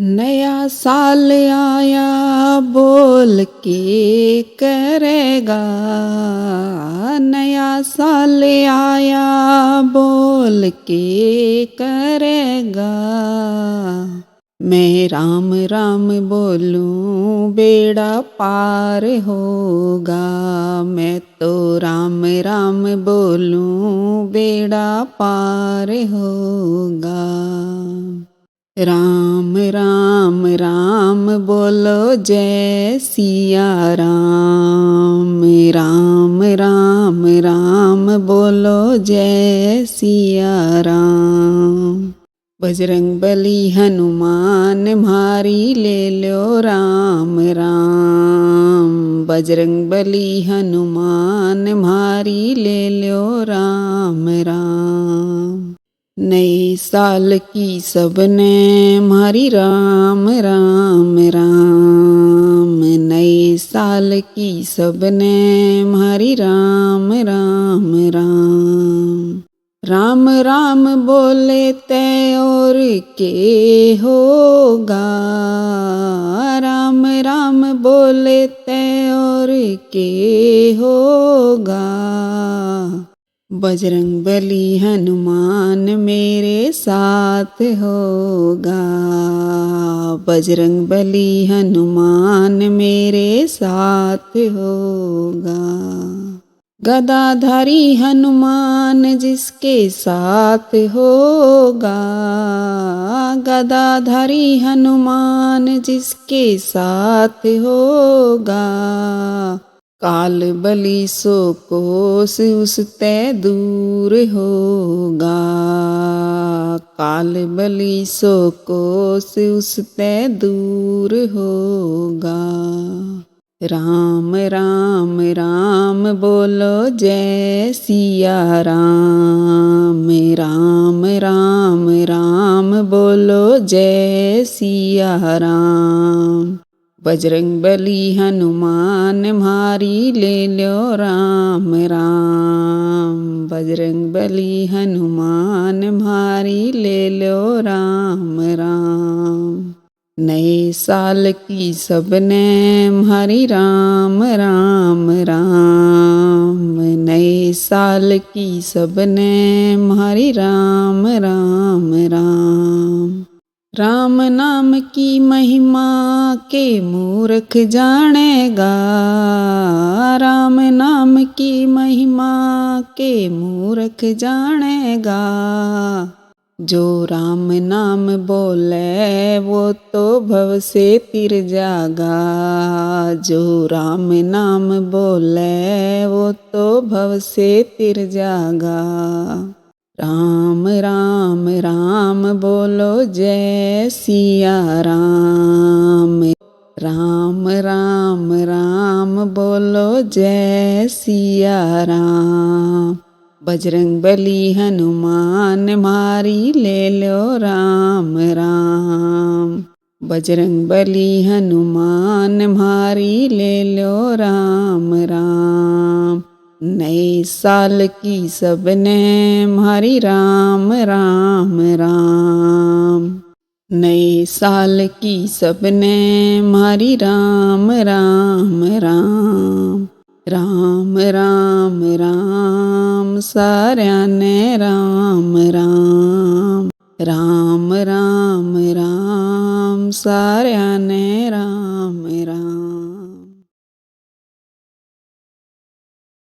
नया साल आया बोल के करेगा। नया साल आया बोल के करेगा। मैं राम राम बोलूं बेड़ा पार होगा। मैं तो राम राम बोलूं बेड़ा पार होगा। राम राम राम बोलो जय सिया राम। राम राम राम बोलो जय सिया राम। बजरंग बली हनुमान म्हारी ले लो राम राम। बजरंग बली हनुमान म्हारी ले लो राम राम। नए साल की सबने म्हारी राम राम राम। नए साल की सबने म्हारी राम राम राम। राम राम बोले तय और के होगा। राम राम बोले तय और के होगा। बजरंग बली हनुमान मेरे साथ होगा। बजरंग बली हनुमान मेरे साथ होगा। गदाधारी हनुमान जिसके साथ होगा। गदाधारी हनुमान जिसके साथ होगा। काल बली सो कोस उसते दूर होगा। काल बली सो कोस उसते दूर होगा। राम राम राम बोलो जय सिया राम। राम राम राम बोलो जय सिया राम। बजरंग बली हनुमान म्हारी ले लो राम राम। बजरंग बली हनुमान म्हारी ले लो राम राम। नए साल की सबने म्हारी राम राम राम। नए साल की सबने म्हारी राम राम राम। राम नाम की महिमा के मूर्ख जानेगा। राम नाम की महिमा के मूर्ख जानेगा। जो राम नाम बोले वो तो भव से तिर जागा। जो राम नाम बोले वो तो भव से तिर जागा। राम राम राम बोलो जय सिया राम। राम राम राम बोलो जय सिया राम। बजरंग बली हनुमान म्हारी ले लो राम राम। बजरंग बली हनुमान म्हारी ले लो राम राम। नए साल की सबने म्हारी राम राम राम। नए साल की सबने म्हारी राम राम राम। राम राम राम साਰਿਆਂ ने राम राम। राम राम राम साਰਿਆਂ ने राम राम।